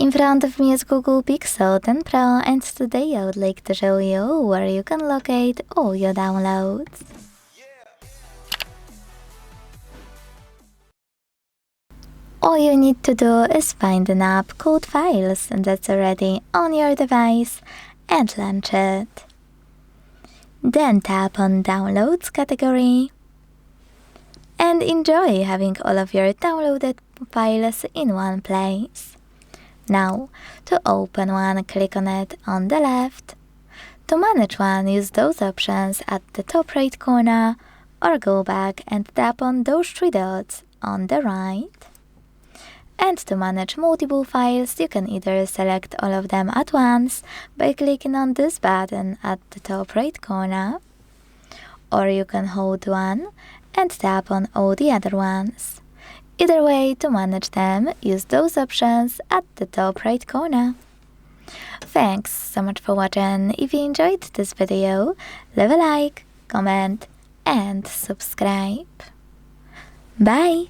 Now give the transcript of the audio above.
In front of me is Google Pixel 10 Pro, and today I would like to show you where you can locate all your downloads. All you need to do is find an app called Files that's already on your device and launch it. Then tap on Downloads category and enjoy having all of your downloaded files in one place. Now, to open one, click on it on the left. To manage one, use those options at the top right corner, or go back and tap on those three dots on the right. And to manage multiple files, you can either select all of them at once by clicking on this button at the top right corner, or you can hold one and tap on all the other ones. Either way, to manage them, use those options at the top right corner. Thanks so much for watching. If you enjoyed this video, leave a like, comment and subscribe. Bye!